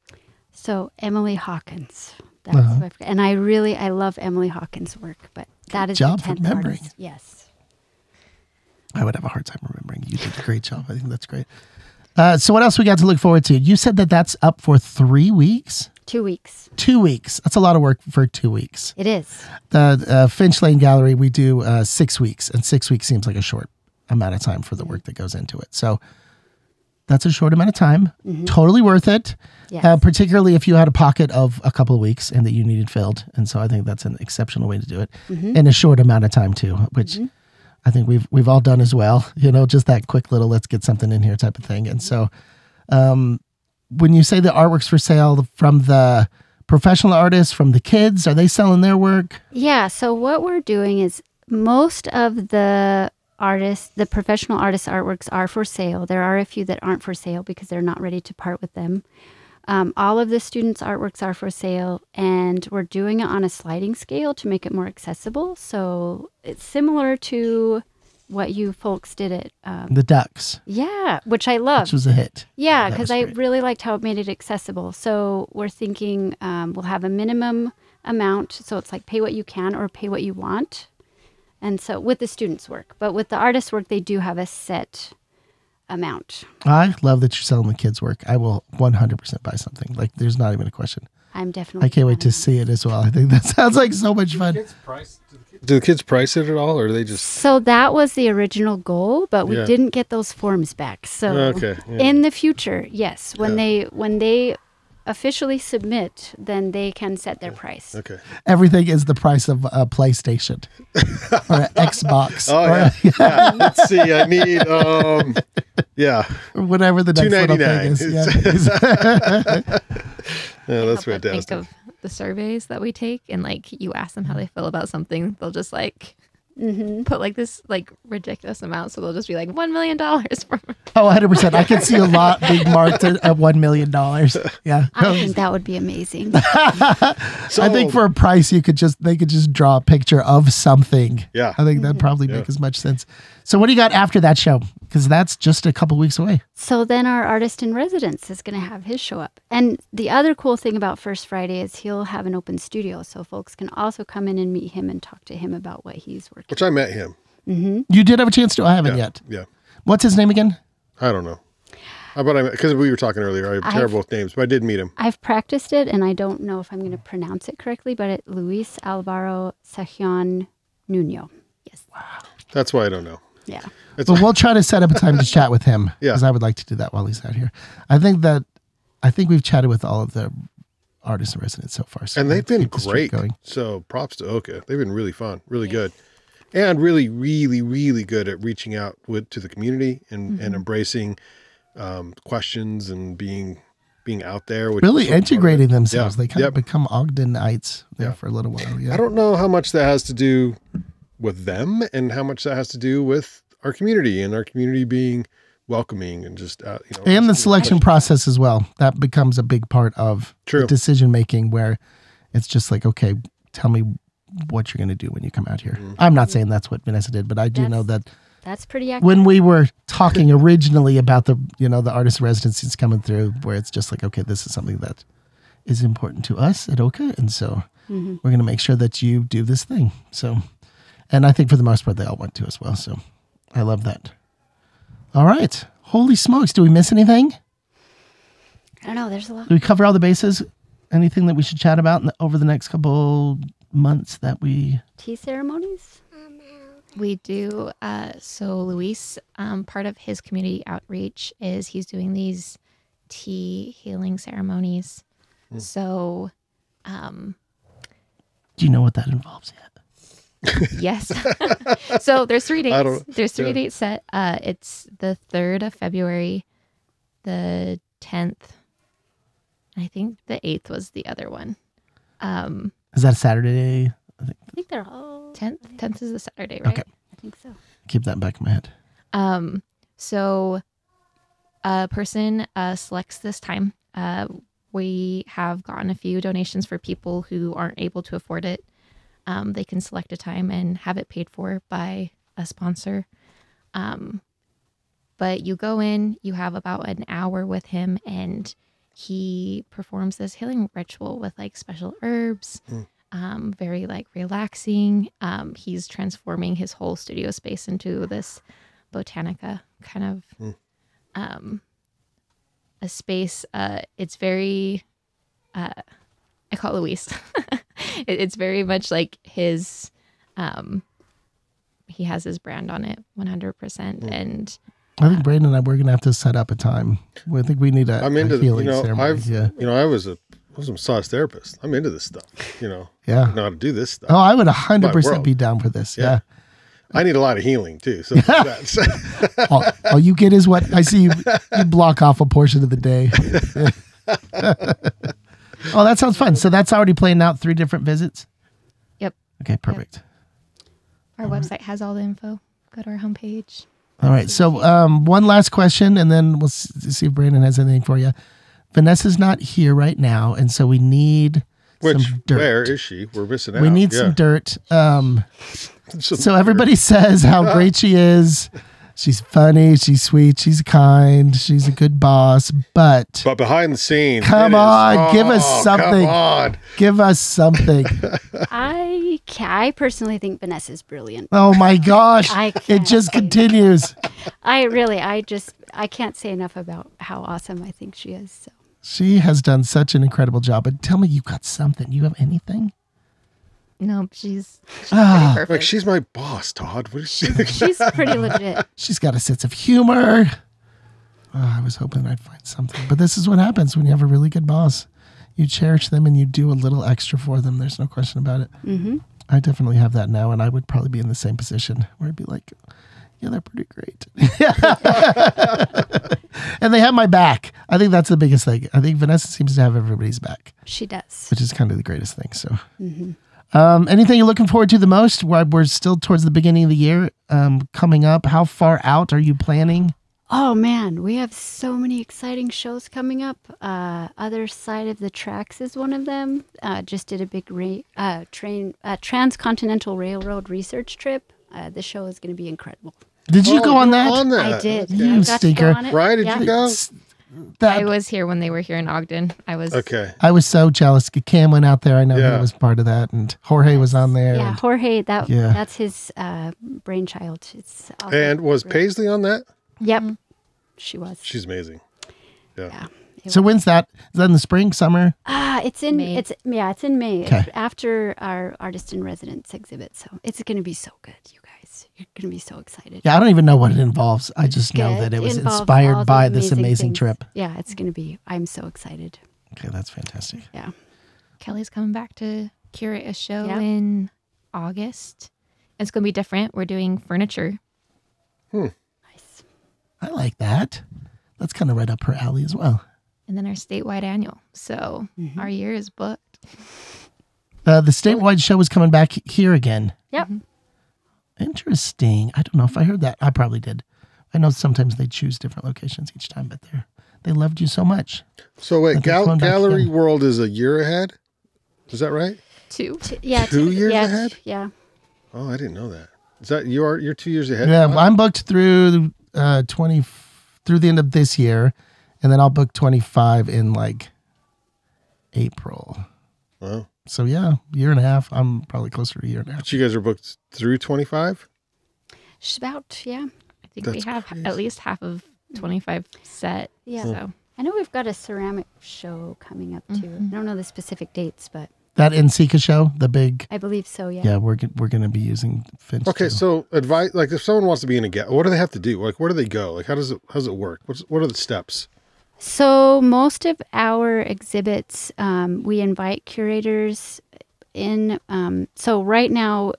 So Emily Hawkins. That's what I forgot. And I love Emily Hawkins' work, but that is job the 10th remembering. artist. Yes. I would have a hard time remembering. You did a great job. I think that's great. So what else we got to look forward to? You said that's up for 3 weeks? 2 weeks. 2 weeks. That's a lot of work for 2 weeks. It is. The Finch Lane Gallery, we do 6 weeks, and 6 weeks seems like a short amount of time for the work that goes into it. So that's a short amount of time. Totally worth it. Yes. Particularly if you had a pocket of a couple of weeks and that you needed filled. And so I think that's an exceptional way to do it in a short amount of time too, which I think we've all done as well. Just that quick little let's get something in here type of thing. And so when you say the artwork's for sale, from the professional artists, from the kids, are they selling their work? Yeah. So what we're doing is most of the professional artists' artworks are for sale. There are a few that aren't for sale because they're not ready to part with them. All of the students' artworks are for sale, and we're doing it on a sliding scale to make it more accessible. So it's similar to what you folks did at The Ducks, yeah, which I love. which was a hit. Yeah, That because was I great. really liked how it made it accessible. So we're thinking we'll have a minimum amount. So it's like pay what you can or pay what you want. And so with the students' work, but with the artists' work, they do have a set amount. I love that you're selling the kids' work. I will 100% buy something. Like, there's not even a question. I'm definitely. I can't wait to see it as well. I think that sounds like so much fun. Do the kids price it at all, or are they just? So that was the original goal, but we Yeah. didn't get those forms back. So Okay, yeah. in the future, yes, when they officially submit, then they can set their price. Okay. Everything is the price of a PlayStation or an Xbox Oh or, yeah. Let's see. I need or whatever the next little thing is. Yeah. Yeah, that's Help them think fantastic. of the surveys that we take, and like you ask them how they feel about something, they'll just like put like this like ridiculous amount. So they'll just be like $1 million for. Oh, 100%. I can see a lot being marked at $1 million. Yeah. I think that would be amazing. So, I think for a price, they could just draw a picture of something. Yeah. I think that'd probably make as much sense. So what do you got after that show? Because that's just a couple weeks away. So then our artist in residence is going to have his show up. And the other cool thing about First Friday is he'll have an open studio. So folks can also come in and meet him and talk to him about what he's working which I met him. You did have a chance to? I haven't yet. Yeah. What's his name again? I don't know. But I because we were talking earlier, I have terrible with names, but I did meet him. I've practiced it, and I don't know if I'm going to pronounce it correctly, but it's Luis Alvaro Sajion Nuno. Yes. That's why I don't know. Yeah. It's But we'll try to set up a time to chat with him. Yeah. Because I would like to do that while he's out here. I think we've chatted with all of the artists in residence so far. So and they've been keep the streak great. going. So props to OCA. They've been really fun, really good, and really, really, really good at reaching out to the community and embracing questions and being out there. Which Really is so part of integrating it. themselves. Yeah. They kind of Yep. become Ogdenites there for a little while. Yeah. I don't know how much that has to do with them and how much that has to do with our community and our community being welcoming and just And the selection process as well. That becomes a big part of True. decision making, where it's just like, okay, tell me what you're going to do when you come out here. Mm-hmm. I'm not saying that's what Vanessa did, but I do know that That's pretty accurate. when we were talking originally about the artist residencies coming through, where it's just like, okay, this is something that is important to us at OCA, and so we're going to make sure that you do this thing. So, and I think for the most part, they all want to as well. So I love that. All right. Holy smokes. Do we miss anything? I don't know. There's a lot. Do we cover all the bases? Anything that we should chat about over the next couple months that we... Tea ceremonies? We do. So Luis, part of his community outreach is he's doing these tea healing ceremonies. So, Do you know what that involves yet? yes. So there's 3 dates. I don't- There's 3 yeah. dates set. It's the 3rd of February, the 10th. I think the 8th was the other one. Is that a Saturday? I think they're all. 10th is the Saturday, right? Okay. I think so. Keep that back in my head. So a person selects this time. We have gotten a few donations for people who aren't able to afford it. They can select a time and have it paid for by a sponsor. But you go in, you have about an hour with him, and he performs this healing ritual with like special herbs, very like relaxing. He's transforming his whole studio space into this botanica kind of a space. It's very, I call it Luis. It's very much like his, he has his brand on it 100%. And I think Braden and I, we're going to have to set up a time. I think we need I'm into a healing you know ceremony. I was a massage therapist. I'm into this stuff. I know how to do this stuff. Oh, I would My 100% world. be down for this. Yeah. I need a lot of healing too. So that's all you get is what I see. You block off a portion of the day. Oh, that sounds fun. So that's already playing out 3 different visits. yep, Okay, perfect. our website has all the info. Go to our homepage. All right. So one last question, and then we'll see if Brandon has anything for you. Vanessa's not here right now, and so we need some dirt. Where is she? We're missing out. We need some dirt. So everybody says how great she is. She's funny. She's sweet. She's kind. She's a good boss. But behind the scenes, come on, give us something. Come on. Give us something. I personally think Vanessa's brilliant. Oh my gosh. I It can't just say continues. I can't say enough about how awesome I think she is. So. She has done such an incredible job. But tell me, you got something. You have anything? No, she's pretty perfect. Like, she's my boss, Todd. What is she? She's pretty legit. She's got a sense of humor. Oh, I was hoping I'd find something. But this is what happens when you have a really good boss. You cherish them and you do a little extra for them. There's no question about it. Mm-hmm. I definitely have that now, and I would probably be in the same position where I'd be like, yeah, they're pretty great. And they have my back. I think that's the biggest thing. I think Vanessa seems to have everybody's back. She does. Which is kind of the greatest thing. So, Mm-hmm. Anything you're looking forward to the most? We're still towards the beginning of the year coming up. How far out are you planning? Oh man, we have so many exciting shows coming up. Other Side of the Tracks is one of them. Just did a big transcontinental railroad research trip. The show is going to be incredible. Did you go on that? I did. You I got to stinker. go on it. Right? Did Yeah. you go? I was here when they were here in Ogden. Okay. I was so jealous. Cam went out there. I know Yeah. he was part of that, and Jorge was on there. Yeah, and- Jorge. Yeah. That's his brainchild. It's also And was great. Paisley on that? Yep, she was. She's amazing. Yeah. So when's that? Is that in the spring, summer? It's in May. it's in May. Okay. After our artist in residence exhibit. So it's going to be so good, you guys. You're going to be so excited. Yeah, I don't even know what it involves. I just know Good. that it was involves all inspired the by this amazing things. trip. Yeah, it's going to be. I'm so excited. Okay, that's fantastic. Yeah. Kelly's coming back to curate a show Yeah. in August. It's going to be different. We're doing furniture. Nice. I like that. That's kind of right up her alley as well. And then our statewide annual. So Mm-hmm. our year is booked. The statewide show is coming back here again. Yep. Interesting. I don't know if I heard that. I probably did. I know sometimes they choose different locations each time, but they loved you so much. So wait, But they're coming back Gallery again. World is a year ahead? Is that right? 2. Yeah. 2 years yeah, ahead? Yeah. Oh, I didn't know that. Is that you're 2 years ahead? Yeah, Todd? I'm booked through through the end of this year, and then I'll book 25 in like April. Wow. So yeah, year and a half. I'm probably closer to a year and a half. But you guys are booked through 25? Just about. Yeah. I think That's we have crazy. at least half of 25 set. Yeah. So I know we've got a ceramic show coming up too. I don't know the specific dates, but That NCCA show, the big. I believe so. Yeah. Yeah, we're going to be using Finch. Okay, too. so advice, like if someone wants to be in a gallery, what do they have to do? Like where do they go? Like how does it work? What are the steps? So most of our exhibits, we invite curators in. So right now,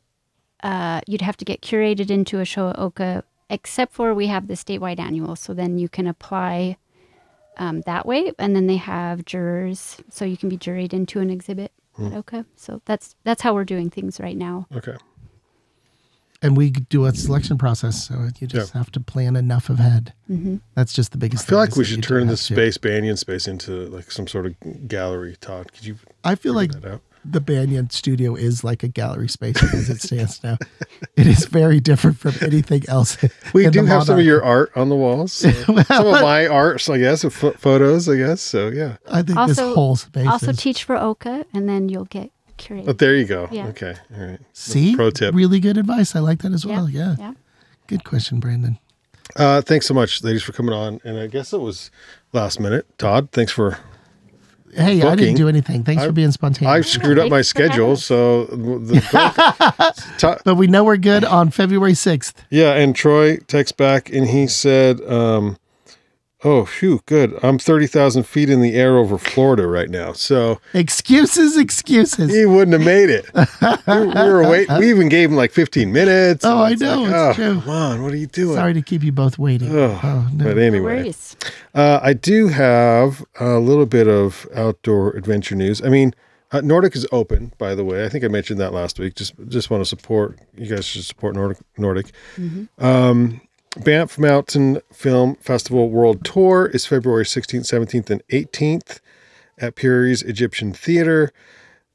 you'd have to get curated into a show at OCA, except for we have the statewide annual. So then you can apply that way, and then they have jurors, so you can be juried into an exhibit at OCA. So that's how we're doing things right now. Okay. And we do a selection process, so you just have to plan enough ahead. Mm-hmm. That's just the biggest I feel thing. like is we that you should do turn have this to. space, Banyan space, into like some sort of gallery. Todd, could you I feel like figure that out? the Banyan studio is like a gallery space as it stands now. It is very different from anything else. We in do the have some of Monarch. your art on the walls. So some of my art, I guess, of photos, I guess. So yeah. I think this Also- whole space Also is. teach for OCA, and then you'll get curated. But there you go. Yeah. Okay. All right. See? Pro tip. Really good advice. I like that as well. Yeah. Yeah. Good question, Brandon. Thanks so much, ladies, for coming on. And I guess it was last minute. Todd, thanks for. Hey, I Booking. didn't do anything. Thanks for being I spontaneous. screwed up my thanks for having schedule, us. so But we know we're good on February 6th. yeah. And Troy texts back, and he said, "Oh, phew, good. I'm 30,000 feet in the air over Florida right now, so Excuses. he wouldn't have made it. we were waiting. We even gave him like 15 minutes. Oh, I It's know. like, It's true. Come on, what are you doing? Sorry to keep you both waiting. Ugh. Oh, no. But No anyway, worries. I do have a little bit of outdoor adventure news. I mean, Nordic is open, by the way. I think I mentioned that last week. Just want to support you guys. Should support Nordic. Banff Mountain Film Festival World Tour is February 16th, 17th, and 18th at Peary's Egyptian Theater.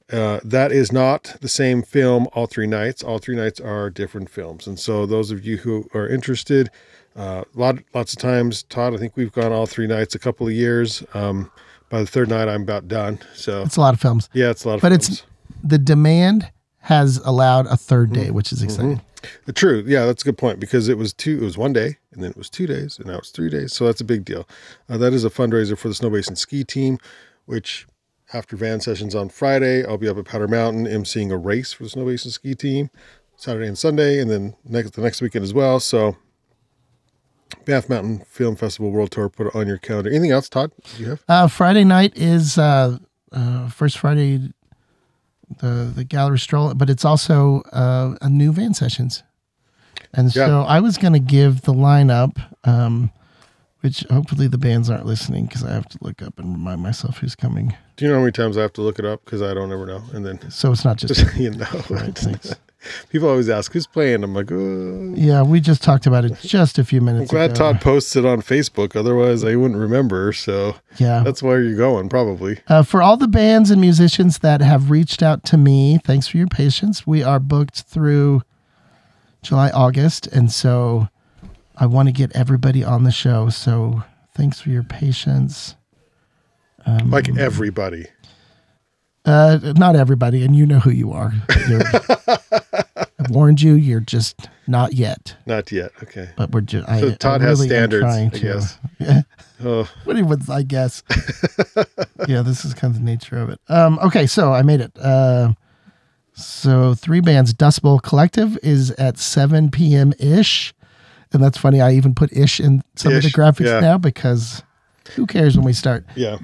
That is not the same film all 3 nights. All 3 nights are different films. And so those of you who are interested, Lots of times, Todd, I think we've gone all 3 nights, a couple of years. By the 3rd night, I'm about done. So It's a lot of films. yeah, it's a lot of But films. it's the demand has allowed a 3rd day, which is exciting. True. Yeah, that's a good point because it was 1 day and then it was 2 days and now it's 3 days. So that's a big deal. That is a fundraiser for the Snow Basin Ski Team, which after van sessions on Friday, I'll be up at Powder Mountain emceeing a race for the Snow Basin Ski Team Saturday and Sunday, and then the next weekend as well. So Banff Mountain Film Festival World Tour, put it on your calendar. Anything else, Todd? Do you have? Friday night is first Friday, the gallery stroll, but it's also a new van sessions. And so I was going to give the lineup, which hopefully the bands aren't listening because I have to look up and remind myself who's coming. Do you know how many times I have to look it up? Because I don't ever know. And then, So it's not just you know, right, thanks. people always ask, who's playing? I'm like, oh. Yeah, we just talked about it just a few I'm minutes glad ago. Todd posted on Facebook. Otherwise, I wouldn't remember. So Yeah. that's where you're going, probably. For all the bands and musicians that have reached out to me, thanks for your patience. We are booked through July, August, and so I want to get everybody on the show. So thanks for your patience. Like everybody. Not everybody, and you know who you are. I've warned you. You're just not yet. Not yet. Okay. But we're just. So Todd has standards, I to. guess. Yeah. Oh, What even? I guess. Yeah, this is kind of the nature of it. Okay, so I made it. So 3 bands. Dust Bowl Collective is at 7 p.m. ish, and that's funny. I even put ish in some of the Ish, graphics yeah. now because who cares when we start? yeah.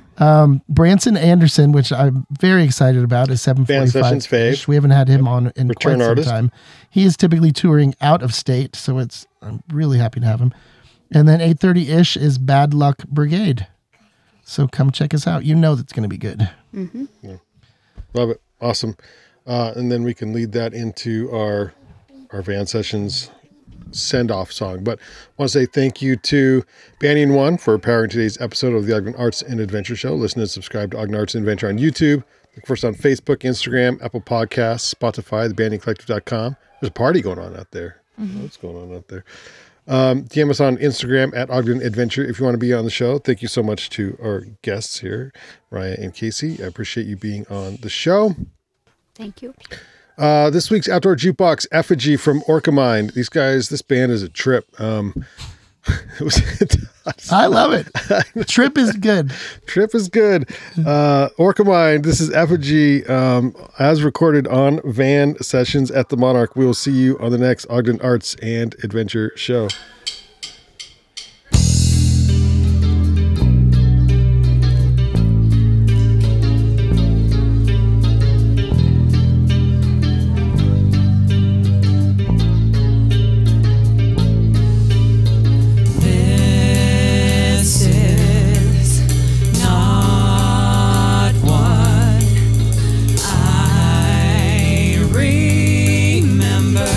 Branson Anderson, which I'm very excited about, is 7:45. Band sessions fave. We haven't had him on in Return quite artist. some time. He is typically touring out of state, so I'm really happy to have him. And then 8:30 ish is Bad Luck Brigade. So come check us out. You know that's going to be good. Love it. Awesome. And then we can lead that into our van sessions send-off song. But I want to say thank you to Banyan One for powering today's episode of the Ogden Arts and Adventure Show. Listen and subscribe to Ogden Arts and Adventure on YouTube. Look for us on Facebook, Instagram, Apple Podcasts, Spotify, thebanyancollective.com. There's a party going on out there. What's going on out there? DM us on Instagram at Ogden Adventure if you want to be on the show. Thank you so much to our guests here, Mariah and Kasey. I appreciate you being on the show. Thank you. This week's Outdoor Jukebox, Effigy from OrcaMind. These guys, this band is a trip. I love it. Trip is good. Trip is good. OrcaMind, this is Effigy, as recorded on van sessions at the Monarch. We will see you on the next Ogden Arts and Adventure Show. This is not what I remember.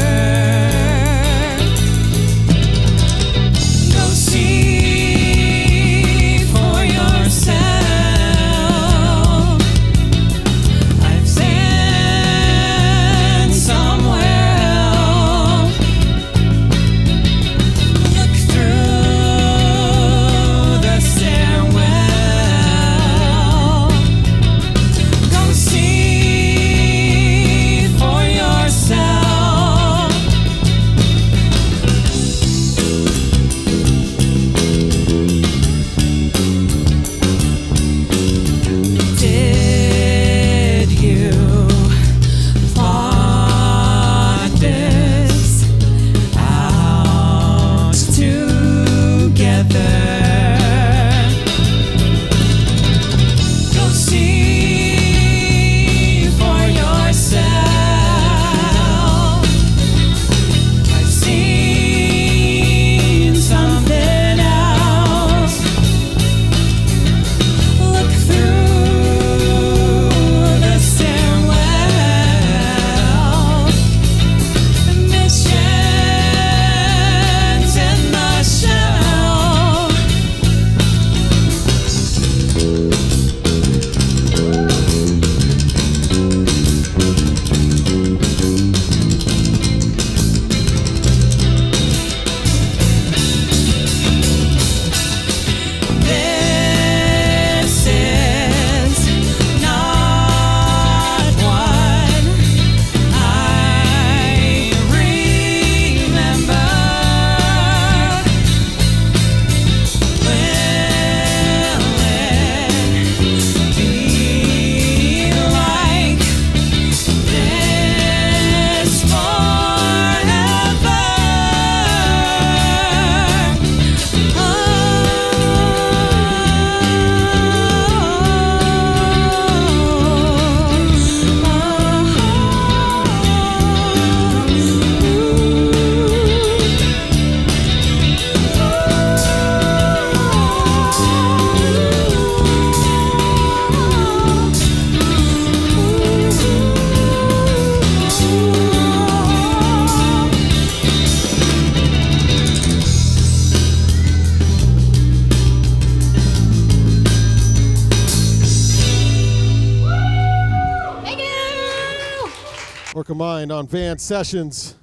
OrcaMind on Van Sessions.